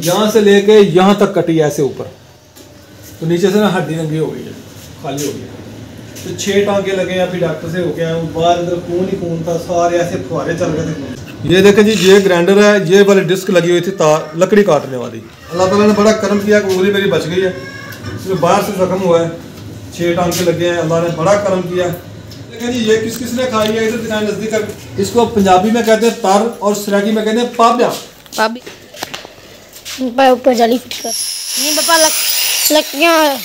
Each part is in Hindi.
यहाँ से लेके यहाँ तक कटी ऐसे ऊपर, तो नीचे से ना हड्डी नंगी हो गई है, खाली हो गई है। तो 6 टांके लगे हैं, अभी डॉक्टर से हो गया है, बाहर इधर खून ही खून था, सारे ऐसे फुहारे चल गए थे। ये देखें जी, ये ग्राइंडर है, ये वाली डिस्क लगी हुई थी तार लकड़ी काटने वाली। अल्लाह ताला ने बड़ा करम किया कि उंगली मेरी बच गई है, इसमें बाहर से जख्म हुआ है, 6 टांके लगे हैं, अल्लाह ने बड़ा करम किया। देखें जी, ये किस किसने खाई है, इधर दिखाएं नज़दीक। इसको पंजाबी में कहते हैं तर और सराकी में कहते हैं पाबिया। ऊपर जाली फिट कर नहीं पापा, लड़कियां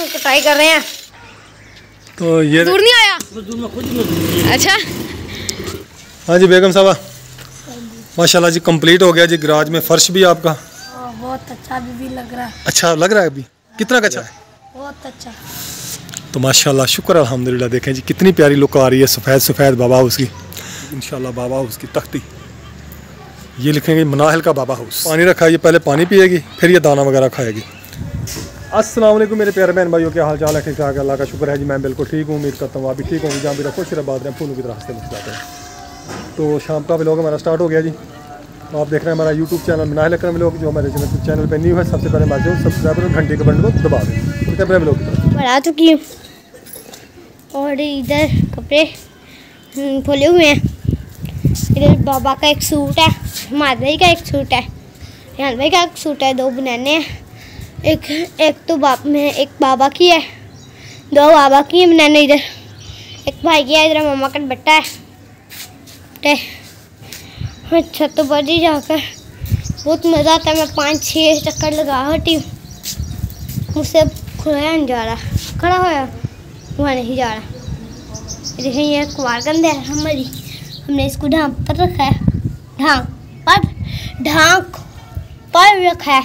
कटाई कर रहे हैं। तो ये दूर नहीं आया, दूर में खुद। अच्छा हाँ जी बेगम साहबा, माशाल्लाह जी कंप्लीट हो गया जी। गराज में फर्श भी आपका बहुत अच्छा भी लग रहा है। अच्छा लग रहा है अभी? कितना का अच्छा है? बहुत अच्छा। तो माशाल्लाह शुक्र अल्हम्दुलिल्लाह। देखें जी कितनी प्यारी लुक आ रही है, सफ़ेद सफ़ेद बाबा हाउस की। इंशाल्लाह बाबा हाउस की तख्ती ये लिखेंगे मनाहिल का बाबा हाउस। पानी रखा है, ये पहले पानी पिएगी फिर ये दाना वगैरह खाएगी। अस्सलाम वालेकुम मेरे प्यारे बहन भाइयों, क्या हाल चाल है? ठीक ठाक, अल्लाह का शुक्र है जी, मैं बिल्कुल ठीक हूँ। उम्मीद करता हूँ आप भी ठीक होंगे, जहाँ भी रखो शराबाद रहें, फूलों की तरह से मुस्कुराते हैं। तो शाम का व्लॉग हमारा स्टार्ट हो गया जी। तो आप देख रहे हैं हमारा यूट्यूब चैनल मनाहिल अकरम व्लॉग, जो हमारे चैनल पर न्यू है सबसे पहले हमारे सब्सक्राइबर और घंटे के बटन को दबा दें। तो कैमरा व्लॉग की तरफ बना चुकी हूँ और इधर कपड़े खोले हुए हैं। इधर बाबा का एक सूट है, माद भाई का एक सूट है, रेहान भाई का एक सूट है, 2 बनाने हैं। एक तो एक बाबा की है, 2 बाबा की है बनाने। इधर एक भाई की है, इधर मम्मा का बट्टा है। मैं छत पर ही जाकर बहुत मज़ा आता है। मैं 5-6 चक्कर लगा हटी हूँ, मुझसे खुला नहीं जा रहा, खड़ा होया वहाँ नहीं जा रहा। देखें ये कुवार के अंदर है हमारी, हमने इसको ढांक पर रखा है, ढांक पर रखा है।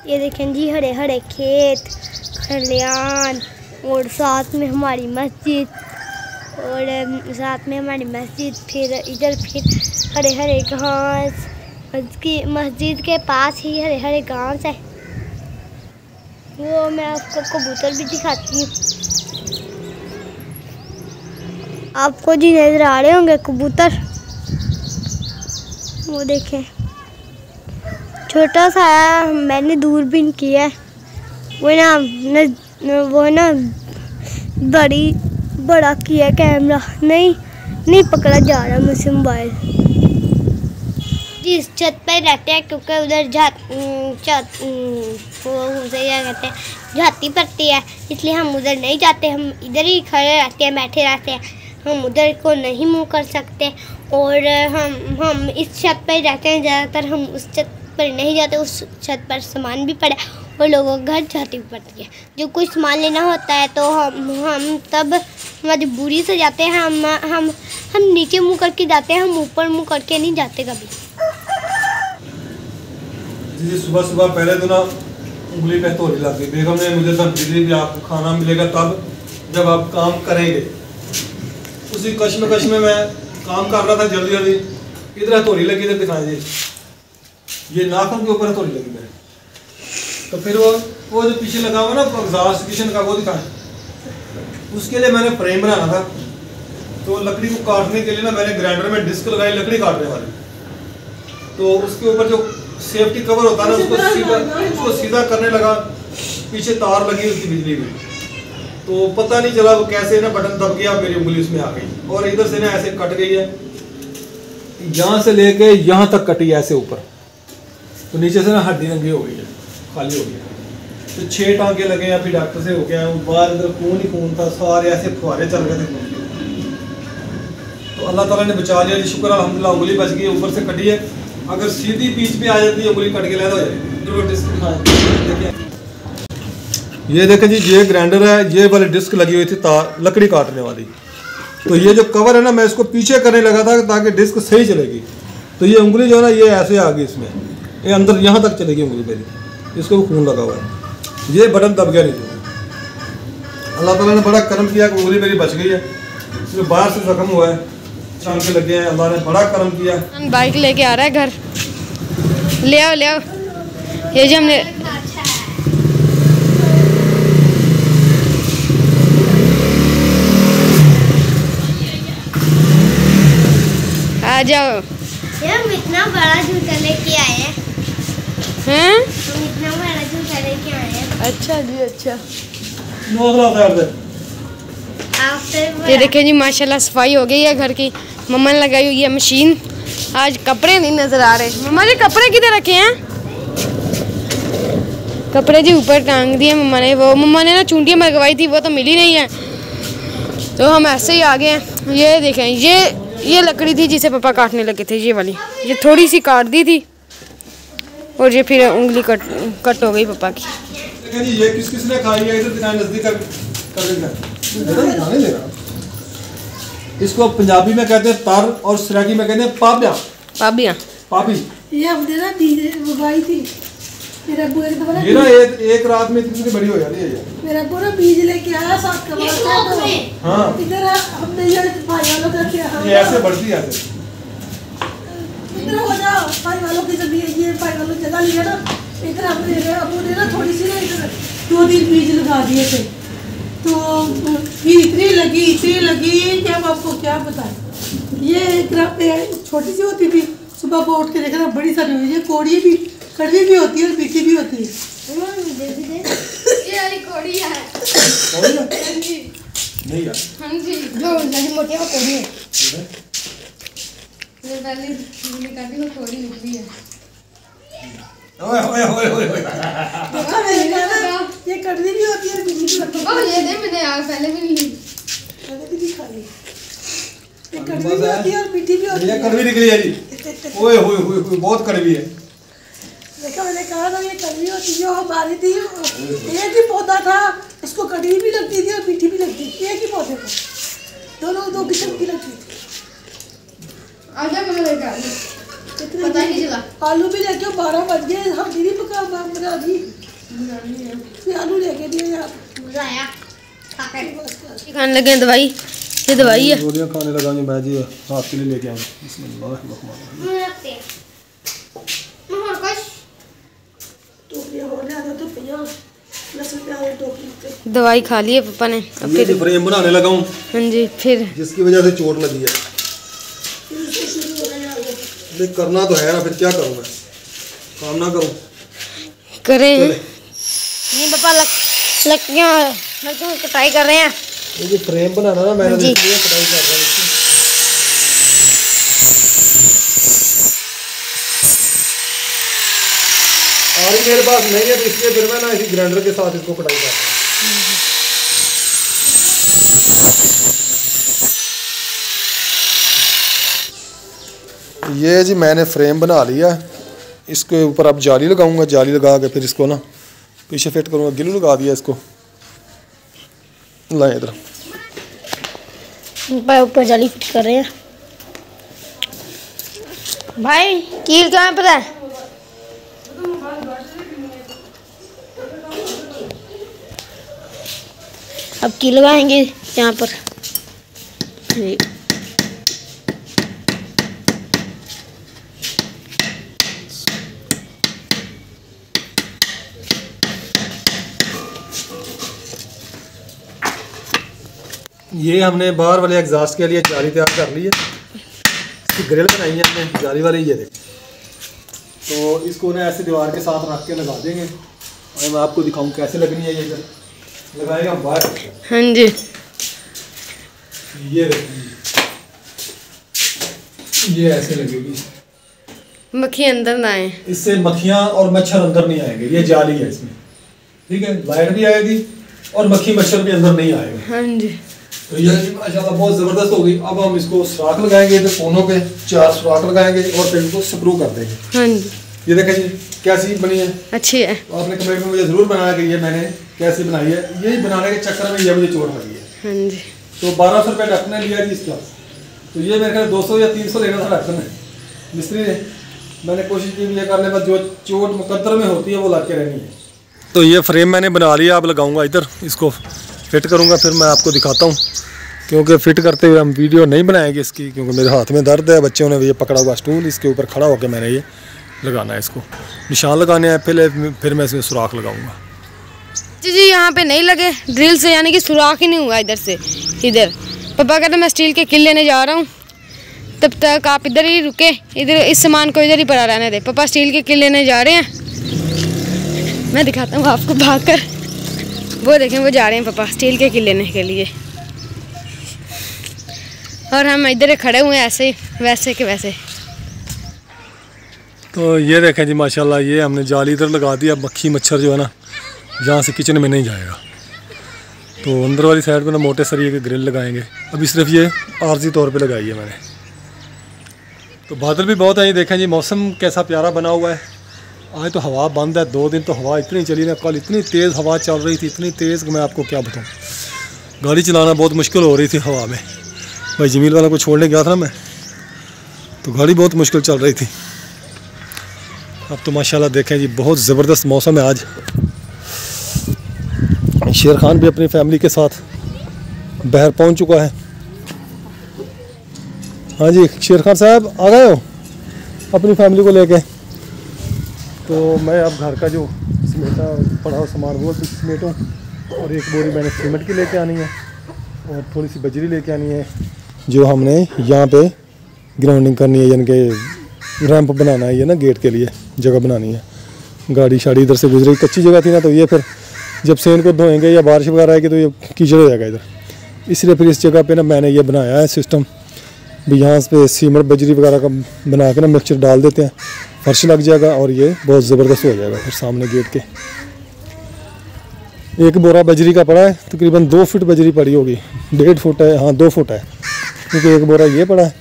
ये देखें जी हरे हरे खेत खलियान और साथ में हमारी मस्जिद, और साथ में हमारी मस्जिद, फिर इधर फिर हरे हरे घास। मस्जिद के पास ही हरे हरे घास है। वो मैं आपको कबूतर भी दिखाती हूँ, आपको जी नजर आ रहे होंगे कबूतर। वो देखें छोटा सा है, मैंने दूरबीन की है, वो ना बड़ा किया कैमरा, नहीं पकड़ा जा रहा मुझसे मोबाइल। जिस छत पर रहते हैं क्योंकि उधर क्या कहते हैं झाती पड़ती है, इसलिए हम उधर नहीं जाते। हम इधर ही खड़े रहते हैं, बैठे रहते हैं, हम उधर को नहीं मुँह कर सकते। और हम इस छत पर रहते हैं ज़्यादातर, हम उस छत पर नहीं जाते। उस छत पर सामान भी पड़ा और लोगों के घर जाती भी पड़ती है। जो कुछ सामान लेना होता है तो हम तब मजबूरी से जाते हैं। हम नीचे मुँह करके जाते हैं, हम ऊपर मुँह करके नहीं जाते कभी। जी सुबह सुबह पहले तो ना उंगली पे हथौड़ी लग गई। बेगम ने मुझे समझी भी आपको खाना मिलेगा तब जब आप काम करेंगे। उसी कश्मकश में मैं काम कर रहा था जल्दी जल्दी, इधर हथौड़ी लगी, इधर दिखाएं जी, ये नाखून के ऊपर हथौड़ी लगी मेरे। तो फिर वो जो पीछे लगा हुआ ना एग्जॉस्ट किचन का, वो दिखाएं। उसके लिए मैंने फ्रेम बनाना था, तो लकड़ी को काटने के लिए ना मैंने ग्राइंडर में डिस्क लगाई लकड़ी काटने वाली। तो उसके ऊपर जो सेफ्टी कवर होता है ना, उसको सीधा करने लगा, पीछे तार लगी उसकी बिजली की। तो पता नहीं चला वो कैसे ना बटन दब गया, मेरी उंगली उसमें आ गई और इधर से ना ऐसे कट गई है, यहाँ से लेके यहाँ तक कटी ऐसे ऊपर, तो नीचे से ना हड्डी नंगी हो गई है, खाली हो गई है। तो 6 टांके लगे हैं, अभी डॉक्टर से हो गया है, बाहर इधर खून ही खून था, सारे ऐसे फुहारे चल गए थे। तो अल्लाह ताला ने बचा लिया जी, शुक्र अल्हम्दुलिल्लाह। उंगली बच गई, ऊपर से कटी है, अगर सीधी बीच में आ जाती है उंगली कट के लैदा हो जाएगी। ये देखें जी, ये ग्राइंडर है, ये वाली डिस्क लगी हुई थी तार लकड़ी काटने वाली। तो ये जो कवर है ना, मैं इसको पीछे करने लगा था ताकि डिस्क सही चलेगी। तो ये उंगली जो है ना, ये ऐसे आ गई, इसमें ये अंदर यहाँ तक चलेगी उंगली मेरी, इसको भी खून लगा हुआ है। ये बटन दब गया नहीं। अल्लाह ताला ने बड़ा करम किया कि उंगली मेरी बच गई है, इसमें बाहर से जख्म हुआ है, टांके लगे हैं, अल्लाह ने बड़ा करम किया। बाइक लेके आ रहा है घर, ले आओ। ये जो हमने आ जाओ, इतना बड़ा जूता लेके आए हैं। हम इतना बड़ा जूता लेके आए हैं। अच्छा जी, अच्छा। ये देखिए जी, माशाल्लाह सफाई हो गई है घर की। मम्मा ने लगाई हुई है मशीन। आज कपड़े नहीं नजर आ रहे। मम्मा जी कपड़े किधर रखे हैं? कपड़े जी ऊपर टांग दिए मम्मा ने। वो मम्मा ने ना चूंटियाँ मंगवाई थी, वो तो मिली नहीं है, तो हम ऐसे ही आ गए हैं। ये देखें, ये लकड़ी थी जिसे पापा काटने लगे थे, ये वाली। ये थोड़ी सी काट दी थी और ये फिर उंगली कट हो गई पापा की। ये किसने खाई है? इधर दिखाएं, नजदीक कर देना। इसको पंजाबी में कहते हैं तर और सराकी में कहते हैं पाबिया। पापी। ये हमने ना उगाई थी। मेरा अब्बू ये ना एक रात में इतनी बड़ी हो जाती है ये। मेरा अब्बू ना बीज लेके आया 7 कबाड़ से। हाँ। इधर हमने ये भाई वालों का किया। ये ऐसे बढ़ती है ऐसे। इधर हो जाओ, भाई वालों की जमीन, ये भाई वालों जगह लिया ना, इधर हमने अब्बू ने ना थोड़ी सी ना इधर 2-3 बीज लगा दिए थे, तो इतनी लगी कि हम आपको क्या बताएं। ये छोटी सी होती थी, सुबह को उठ के देखना बड़ी सारी हुई। ये कोड़ी भी कड़वी भी होती है और मीठी भी होती है। ये वाली कोड़ी है। नहीं यार। हाँ जी, जो मोटी वो कोड़ी है। ये पहले निकाली वो कोड़ी निकली है। ओए। ये कड़वी भी होती है, मीठी भी होती है। ये दे, मैंने यार पहले भी नहीं ली। मैंने भी खाई। ये कड़वी भी होती है और मीठी भी होती है। ये कड़वी निकली है जी। ओए होए बहुत कड़वी है। देखा, मैंने कहा ना ये कड़वी होती है। हमारी थी, एक ही पौधा था, इसको कड़वी भी लगती थी और मीठी भी लगती थी। एक ही पौधे को दो किस्म की लगती थी। आजा मैं लेकर आ गई। पता ही नहीं चला। आलू भी लेके 12 बज गए, हम नहीं पका बना दी। फिर आलू लेके दिए यार। मजा आया खाने लगे दवाई। ये दवाई है। गोलियां खाने लगा मैं जी, हाथ के लिए लेके आए। बिस्मिल्लाह। दवाई खा ली है पापा ने। अब फिर फ्रेम बनाने लगा हूँ। हाँ जी, फिर जिसकी वजह से चोट लगी है। देख करना तो है ना, फिर क्या करूँ मैं? काम ना करूँ? करें नहीं पापा, लकड़ियाँ कटाई कर रहे हैं। ये फ्रेम बनाना ना, मैंने इसलिए कटाई कर रहा हूँ। आरी मेरे पास नहीं है, तो इसलिए फिर मैं ना इसी ग्राइंडर के साथ इसको कटाई कर रहा हूँ। ये जी मैंने फ्रेम बना लिया। इसके ऊपर अब जाली लगाऊंगा। जाली लगा के फिर इसको ना पीछे फिट करूंगा। गिलू लगा दिया इसको। लाए इधर ऊपर जाली फिट कर रहे हैं भाई। कील कहाँ है पता है? अब कील लगाएंगे यहाँ पर। ये हमने बाहर वाले एग्जॉस्ट के लिए जाली तैयार कर ली है। इसकी ग्रिल बनाई है हमने जाली वाली। ये देख, तो इसको ना ऐसे दीवार के साथ रख के लगा देंगे और मैं आपको दिखाऊं कैसे लगनी है। ये लगाएगा बाहर। हाँ जी, ये देखिए, ये ऐसे लगेगी। मक्खी अंदर ना आए। इससे मक्खियाँ और मच्छर अंदर नहीं आएंगे। ये जाली है इसमें, ठीक है। लाइट भी आएगी और मक्खी मच्छर भी अंदर नहीं आएगा। हाँ जी, तो ये माशाल्लाह बहुत ज़बरदस्त हो गई। अब हम इसको सुराख लगाएंगे, तो कोनों पे 4 सुराख लगाएंगे और फिर इसको स्क्रू कर देंगे। हाँ जी, ये देखें जी कैसी बनी है। अच्छी है। तो आपने कमेंट में मुझे ज़रूर बनाया कि ये मैंने कैसी बनाई है। यही बनाने के चक्कर में ये मुझे चोट लगी है। हाँ जी, तो 1200 रुपये ढक्कन लिया जी इसका। तो ये मेरे ख्याल 200 या 300 लेना था ढक्कन मिस्त्री ने। मैंने कोशिश की ये करने पर जो चोट मुकद्दर में होती है वो लग के रहनी है। तो ये फ्रेम मैंने बना लिया। अब लगाऊंगा इधर, इसको फिट करूंगा, फिर मैं आपको दिखाता हूँ। क्योंकि फिट करते हुए हम वीडियो नहीं बनाएंगे इसकी, क्योंकि मेरे हाथ में दर्द है। बच्चों ने ये पकड़ा हुआ स्टूल, इसके ऊपर खड़ा होकर मैंने ये लगाना है। इसको निशान लगाने हैं पहले, फिर मैं इसमें सुराख लगाऊंगा। जी यहाँ पे नहीं लगे ड्रिल से, यानी कि सुराख ही नहीं हुआ इधर से इधर। पापा कहते मैं स्टील के किल लेने जा रहा हूँ, तब तक आप इधर ही रुके, इधर इस सामान को इधर ही पड़ा रहने दे। पापा स्टील के किले लेने जा रहे हैं, मैं दिखाता हूँ आपको भागकर। वो देखें, वो जा रहे हैं पापा स्टील के किले लेने के लिए, और हम इधर खड़े हुए हैं ऐसे वैसे के वैसे। तो ये देखें जी माशाल्लाह, ये हमने जाली इधर लगा दी। अब मक्खी मच्छर जो है ना यहाँ से किचन में नहीं जाएगा। तो अंदर वाली साइड पे ना मोटे सरिये के ग्रिल लगाएंगे। अभी सिर्फ ये आर्जी तौर पे लगाई है मैंने। तो बादल भी बहुत है, ये देखें जी मौसम कैसा प्यारा बना हुआ है। आज तो हवा बंद है, 2 दिन तो हवा इतनी चली ना, कल इतनी तेज़ हवा चल रही थी, इतनी तेज़ कि मैं आपको क्या बताऊँ। गाड़ी चलाना बहुत मुश्किल हो रही थी हवा में। भाई जमील वाला को छोड़ने गया था ना मैं, तो गाड़ी बहुत मुश्किल चल रही थी। अब तो माशाल्लाह देखें जी बहुत ज़बरदस्त मौसम है आज। शेर खान भी अपनी फैमिली के साथ बहर पहुंच चुका है। हाँ जी शेर खान साहब आ गए हो अपनी फैमिली को लेके। तो मैं अब घर का जो समेटा पड़ा हुआ सामान वो समेटूँ, और एक बोरी मैंने सीमेंट की लेके आनी है, और थोड़ी सी बजरी लेके आनी है जो हमने यहाँ पे ग्राउंडिंग करनी है, यानी कि रैंप बनाना है। ये ना गेट के लिए जगह बनानी है। गाड़ी शाड़ी इधर से गुजरी, कच्ची जगह थी ना, तो ये फिर जब से इनको धोएंगे या बारिश वगैरह आएगी तो ये कीचड़ हो जाएगा इधर। इसलिए फिर इस जगह पे ना मैंने ये बनाया है सिस्टम भी, यहाँ पे सीमेंट बजरी वगैरह का बना के ना मिक्सचर डाल देते हैं, फर्श लग जाएगा और ये बहुत ज़बरदस्त हो जाएगा। फिर सामने गेट के एक बोरा बजरी का पड़ा है, तकरीबन 2 फुट बजरी पड़ी होगी, 1.5 फुट है, हाँ 2 फुट है, क्योंकि एक बोरा ये पड़ा है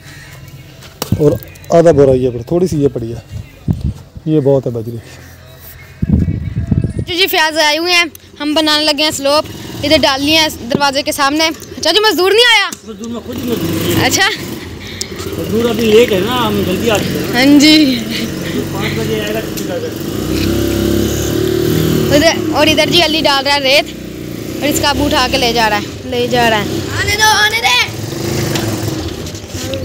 और आधा बोरा ये पड़ा, थोड़ी सी ये पड़ी है, ये बहुत है बजरी। जी प्याज आए हुए हैं, हम बनाने लगे हैं स्लोप, इधर डाल लिए हैं दरवाजे के सामने। अच्छा जो मजदूर नहीं आया? मजदूर में खुद ही मजदूर है। अच्छा मजदूर अभी लेट है ना, हम जल्दी आ चुके हैं। हाँ जी 5 बजे आएगा उधर, और इधर जी अली डाल रहा है रेत, और इसका अबू उठा के ले जा रहा है। आने दो आने दे।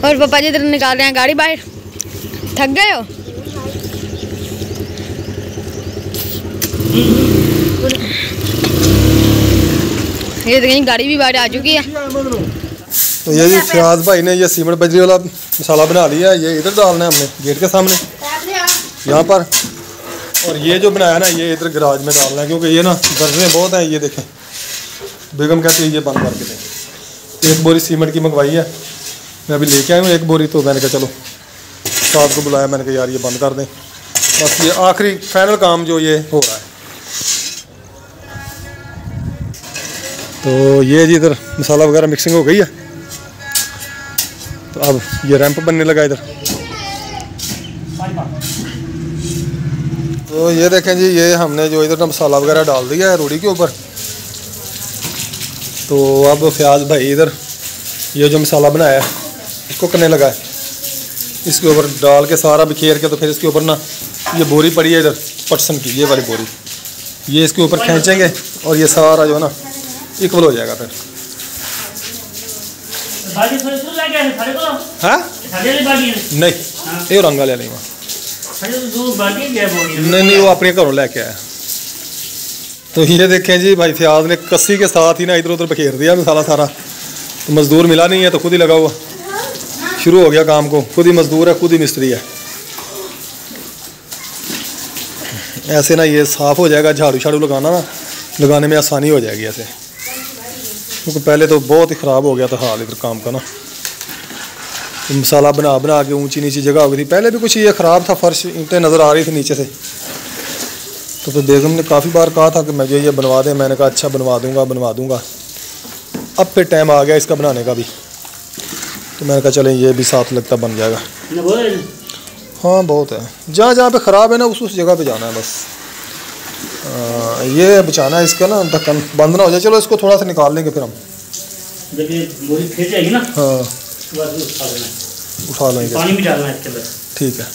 और पापा जी इधर निकाल रहे हैं गाड़ी बाहर। थक गए हो? ये देखें गाड़ी भी बाहर आ चुकी है। तो ये जी फयाज भाई ने ये सीमेंट बजरी वाला मसाला बना लिया है। ये इधर डालना है हमने गेट के सामने यहाँ पर, और ये जो बनाया ना ये इधर गराज में डालना है, क्योंकि ये ना गर्जनें बहुत हैं। ये देखें बेगम कहती है ये बंद करके दें। 1 बोरी सीमेंट की मंगवाई है, मैं अभी लेके आया हूँ 1 बोरी। तो मैंने कहा चलो साहब को बुलाया, मैंने कहा यार ये बंद कर दें, बस ये आखिरी फाइनल काम जो ये हो रहा है। तो ये जी इधर मसाला वगैरह मिक्सिंग हो गई है, तो अब ये रैंप बनने लगा इधर। तो ये देखें जी ये हमने जो इधर ना मसाला वगैरह डाल दिया है रोड़ी के ऊपर। तो अब फयाज भाई इधर ये जो मसाला बनाया है इसको करने लगा है, इसके ऊपर डाल के सारा बिखेर के। तो फिर इसके ऊपर ना ये बोरी पड़ी है इधर पटसन की, ये वाली बोरी, ये इसके ऊपर खींचेंगे और ये सारा जो है ना इक्वल हो जाएगा। फिर हाँ नहीं ये रंगा ले नहीं नहीं वो अपने घरों लेके आया। तो ये देखें जी भाई फयाज ने कस्सी के साथ ही ना इधर उधर बखेर दिया मसाला सारा। तो मजदूर मिला नहीं है तो खुद ही लगा हुआ शुरू हो गया काम को, खुद ही मजदूर है, खुद ही मिस्त्री है। ऐसे ना ये साफ़ हो जाएगा, झाड़ू झाड़ू लगाने में आसानी हो जाएगी ऐसे, क्योंकि पहले तो बहुत ही ख़राब हो गया था हाल इधर काम का ना। तो मसाला बना बना के ऊंची नीची जगह हो गई थी। पहले भी कुछ ये ख़राब था, फर्श ईंटें नज़र आ रही थी नीचे से। तो फिर बेगम ने काफ़ी बार कहा था कि मुझे ये बनवा दें, मैंने कहा अच्छा बनवा दूँगा। अब फिर टाइम आ गया इसका बनाने का भी, तो मैंने कहा चलें ये भी साथ लगता बन जाएगा। हाँ बहुत है, जहाँ जहाँ पे ख़राब है ना उस जगह पे जाना है बस। ये बचाना है इसका ना, ढक्कन बंद ना हो जाए। चलो इसको थोड़ा सा निकाल लेंगे फिर हम, हाँ उठा लेंगे, पानी भी डालना है इसके अंदर। ठीक है।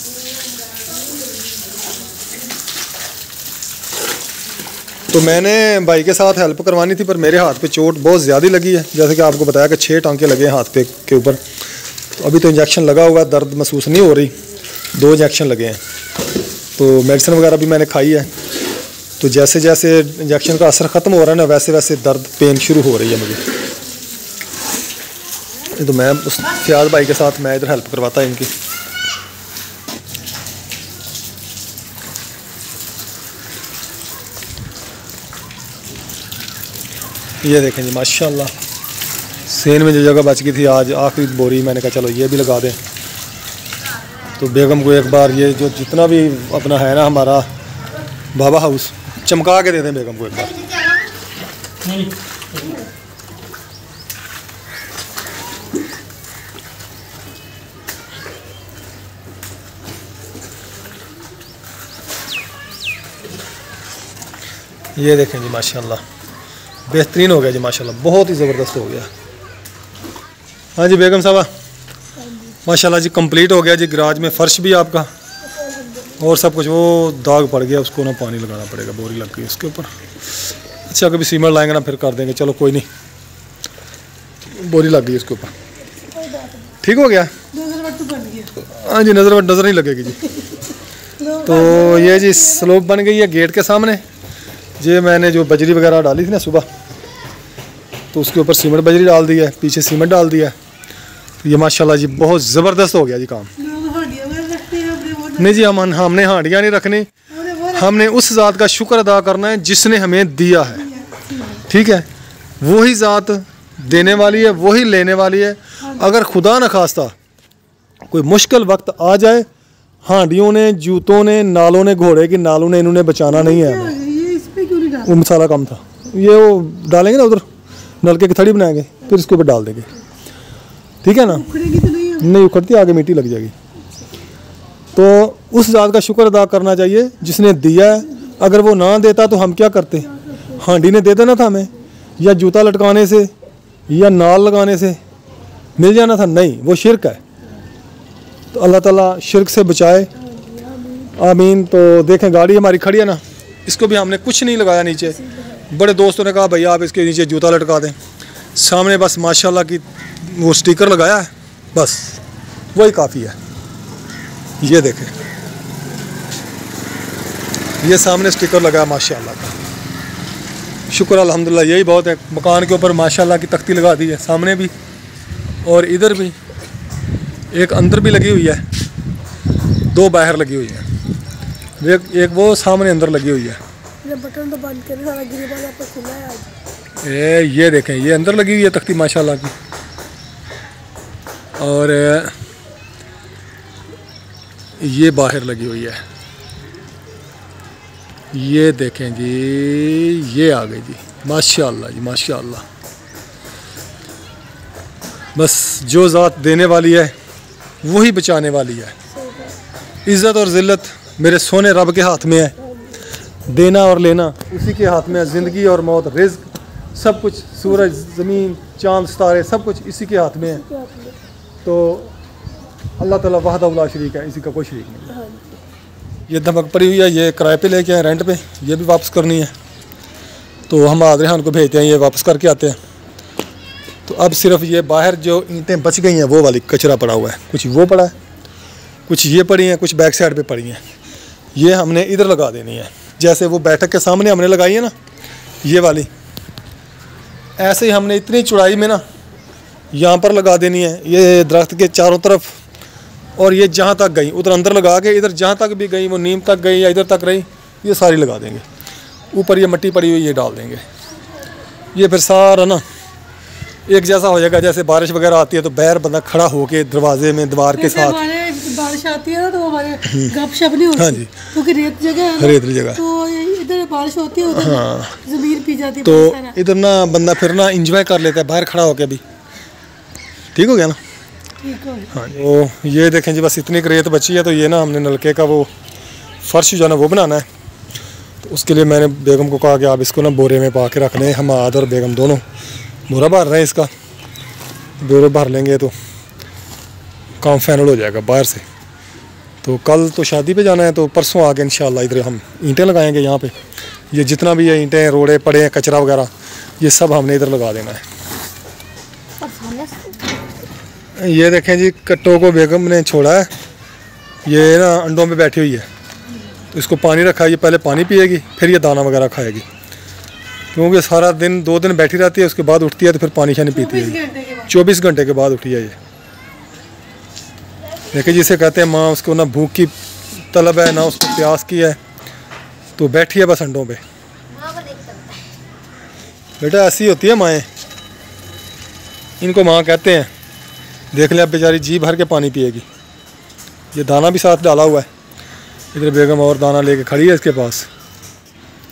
तो मैंने भाई के साथ हेल्प करवानी थी, पर मेरे हाथ पे चोट बहुत ज़्यादा लगी है। जैसे कि आपको बताया कि 6 टांके लगे हैं हाथ पे के ऊपर। तो अभी तो इंजेक्शन लगा हुआ, दर्द महसूस नहीं हो रही, 2 इंजेक्शन लगे हैं। तो मेडिसिन वगैरह भी मैंने खाई है। तो जैसे जैसे इंजेक्शन का असर ख़त्म हो रहा है ना, वैसे वैसे दर्द पेन शुरू हो रही है मुझे। ये तो मैं उस फयाज भाई के साथ मैं इधर हेल्प करवाता इनकी। ये देखें जी माशाल्लाह, सेन में जो जगह बच गई थी आज आखिरी बोरी मैंने कहा चलो ये भी लगा दें। तो बेगम को एक बार ये जो जितना भी अपना है ना हमारा बाबा हाउस चमका के दे दें बेगम को एक बार। ये देखें जी माशाल्लाह बेहतरीन हो गया जी माशाल्लाह, बहुत ही ज़बरदस्त हो गया। हाँ जी बेगम साहबा माशाल्लाह जी कंप्लीट हो गया जी। गराज में फ़र्श भी आपका और सब कुछ, वो दाग पड़ गया उसको ना पानी लगाना पड़ेगा, बोरी लग गई उसके ऊपर। अच्छा कभी सीमेंट लाएंगे ना फिर कर देंगे, चलो कोई नहीं, बोरी लग गई उसके ऊपर, ठीक हो गया। हाँ जी नज़र नहीं लगेगी जी। तो ये जी स्लोप बन गई है गेट के सामने। ये मैंने जो बजरी वगैरह डाली थी ना सुबह, तो उसके ऊपर सीमेंट बजरी डाल दी है, पीछे सीमेंट डाल दिया है। तो ये माशाल्लाह जी बहुत ज़बरदस्त हो गया जी काम। नहीं जी हमने हांडियाँ नहीं रखनी, हमने उस ज़ात का शुक्र अदा करना है जिसने हमें दिया है, ठीक है। वही ज़ात देने वाली है, वही लेने वाली है। अगर खुदा न खास्ता कोई मुश्किल वक्त आ जाए, हांडियों ने, जूतों ने, नालों ने, घोड़े की नालों ने इन्होंने बचाना नहीं है हमें। वो मसाला कम था, ये वो डालेंगे ना उधर नलके की थड़ी बनाएंगे फिर इसके ऊपर डाल देंगे, ठीक है ना। नहीं उखड़ती, आगे मिट्टी लग जाएगी। तो उस ज़ात का शुक्र अदा करना चाहिए जिसने दिया है। अगर वो ना देता तो हम क्या करते? हांडी ने दे देना था हमें, या जूता लटकाने से या नाल लगाने से मिल जाना था। नहीं, वो शिरक है। तो अल्लाह ताला शिरक से बचाए, आमीन। तो देखें गाड़ी हमारी खड़ी है ना, इसको भी हमने कुछ नहीं लगाया नीचे। बड़े दोस्तों ने कहा भैया आप इसके नीचे जूता लटका दें, सामने बस माशाल्लाह की वो स्टिकर लगाया है, बस वही काफ़ी है। ये देखें, ये सामने स्टिकर लगा है माशाल्लाह का, शुक्र अल्हम्दुलिल्लाह, यही बहुत है। मकान के ऊपर माशाल्लाह की तख्ती लगा दी है, सामने भी और इधर भी, एक अंदर भी लगी हुई है, दो बाहर लगी हुई है, एक वो सामने अंदर लगी हुई है। बटन तो बंद कर, सारा गिरिबान आपका खुला है आज। ये देखें, ये अंदर लगी हुई है तख्ती माशाल्लाह की, और ये बाहर लगी हुई है। ये देखें जी, ये आ गई जी माशाल्लाह जी माशाल्लाह। बस जो ज़ात देने वाली है वही बचाने वाली है। इज़्ज़त और ज़िल्लत मेरे सोने रब के हाथ में है, देना और लेना उसी के हाथ में है। ज़िंदगी और मौत, रिज़्क़ सब कुछ, सूरज, ज़मीन, चाँद, सितारे सब कुछ इसी के हाथ में है। तो अल्लाह ताला वहदहू ला शरीक है, इसी का कोई शरीक नहीं है। ये धमक पड़ी हुई है, ये किराए पे लेके आए, रेंट पे, ये भी वापस करनी है। तो हम आदरेहान को भेजते हैं, ये वापस करके आते हैं। तो अब सिर्फ ये बाहर जो ईंटें बच गई हैं वो वाली कचरा पड़ा हुआ है, कुछ वो पड़ा है, कुछ ये पड़ी हैं, कुछ बैक साइड पे पड़ी हैं। ये हमने इधर लगा देनी है, जैसे वो बैठक के सामने हमने लगाई है ना ये वाली, ऐसे ही हमने इतनी चौड़ाई में ना यहाँ पर लगा देनी है, ये दरख्त के चारों तरफ। और ये जहाँ तक गई उधर अंदर लगा के, इधर जहाँ तक भी गई, वो नीम तक गई या इधर तक रही, ये सारी लगा देंगे। ऊपर ये मिट्टी पड़ी हुई ये डाल देंगे। ये फिर सारा ना एक जैसा हो जाएगा। जैसे बारिश वगैरह आती है तो बाहर बंदा खड़ा होके दरवाजे में दीवार के साथ, बारिश आती है ना तो हमारे गपशप नहीं होती। हाँ जी, क्योंकि रेत जगह है, रेतली जगह, तो इधर बारिश होती है, उधर हाँ ज़मीन पी जाती है। तो इधर ना बंदा फिर ना इंजॉय कर लेता है बाहर खड़ा होके भी। ठीक हो गया ना? हाँ जी। तो ये देखें जी, बस इतनी रेत बची है। तो ये ना हमने नलके का वो फर्श जो है ना वो बनाना है। तो उसके लिए मैंने बेगम को कहा कि आप इसको ना बोरे में पा के रख लें। हम आद और बेगम दोनों बोरा भर रहे हैं इसका, बोरे भर लेंगे तो काम फाइनल हो जाएगा बाहर से। तो कल तो शादी पे जाना है, तो परसों आके इंशाल्लाह इधर हम ईंटें लगाएंगे। यहाँ पे ये जितना भी ये ईंटें रोड़े पड़े हैं, कचरा वगैरह, ये सब हमने इधर लगा देना है। ये देखें जी, कट्टों को बेगम ने छोड़ा है, ये ना अंडों में बैठी हुई है। तो इसको पानी रखा है, ये पहले पानी पिएगी फिर ये दाना वगैरह खाएगी, क्योंकि सारा दिन 2 दिन बैठी रहती है, उसके बाद उठती है तो फिर पानी शानी पीती है। 24 घंटे के बाद उठी है ये। देखिए जिसे कहते हैं माँ, उसको ना भूख की तलब है ना उसको प्यास की है, तो बैठी है बस अंडों पे। बेटा ऐसी होती है माएँ, इनको माँ कहते हैं। देख ले अब बेचारी जी भर के पानी पिएगी। ये दाना भी साथ डाला हुआ है। इधर बेगम और दाना लेके खड़ी है इसके पास,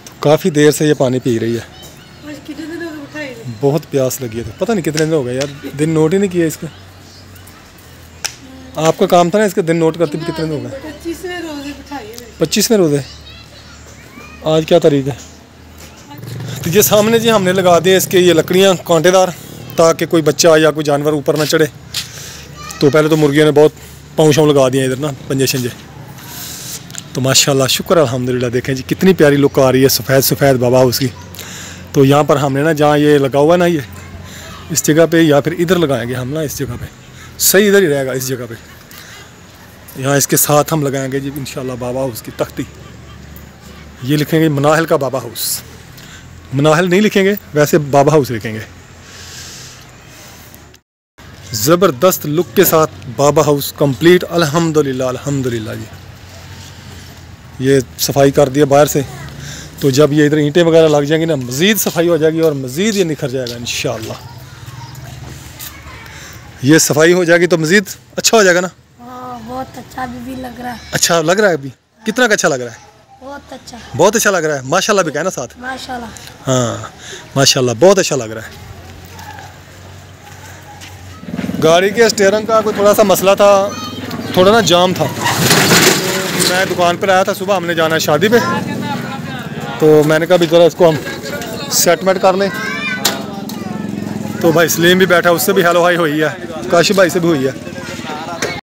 तो काफ़ी देर से ये पानी पी रही है। बहुत प्यास लगी है, तो पता नहीं कितने दिन हो गए यार, दिन नोट ही नहीं किया इसका। आपका काम था ना इसके दिन नोट करते भी, कितने दिन हो गए? 25वें रोज़े। आज क्या तारीख है? तो ये सामने जी हमने लगा दिए इसके ये लकड़ियाँ कांटेदार, ताकि कोई बच्चा या कोई जानवर ऊपर ना चढ़े। तो पहले तो मुर्गियों ने बहुत पाँव शाँव लगा दिए इधर ना, पंजे शंजे। तो माशाल्लाह शुक्र अल्हम्दुलिल्लाह। देखें जी कितनी प्यारी लुक आ रही है सफ़ेद सफ़ेद बाबा हाउस की। तो यहाँ पर हमने ना जहाँ ये लगा हुआ है ना, ये इस जगह पे या फिर इधर लगाएंगे हम ना, इस जगह पे सही इधर ही रहेगा, इस जगह पे। यहाँ इसके साथ हम लगाएंगे जी इंशाल्लाह बाबा हाउस की तख्ती। ये लिखेंगे मनाहिल का बाबा हाउस। मनाहिल नहीं लिखेंगे, वैसे बाबा हाउस लिखेंगे। ज़बरदस्त लुक के साथ बाबा हाउस कंप्लीट अल्हम्दुलिल्लाह अल्हम्दुलिल्लाह जी। ये सफाई कर दिया बाहर से, तो जब ये इधर ईंटें वगैरह लग जाएंगी ना, मज़ीद सफाई हो जाएगी और मज़ीद ये निखर जाएगा इंशाअल्लाह। ये सफाई हो जाएगी तो मज़ीद अच्छा हो जाएगा ना। बहुत अच्छा भी लग रहा है। अच्छा लग रहा है अभी? कितना का अच्छा लग रहा है? बहुत अच्छा, बहुत अच्छा लग रहा है। माशाल्लाह भी कहना साथ। माशाल्लाह। हाँ माशाल्लाह बहुत अच्छा लग रहा है। गाड़ी के स्टीयरिंग का कोई थोड़ा सा मसला था, थोड़ा ना जाम था। मैं दुकान पर आया था सुबह, हमने जाना है शादी पे, तो मैंने कहा भी ज़रा इसको हम सेटमेंट कर लें। तो भाई सलीम भी बैठा, उससे भी हेलो हाई हुई है, काशिफ भाई से भी हुई है।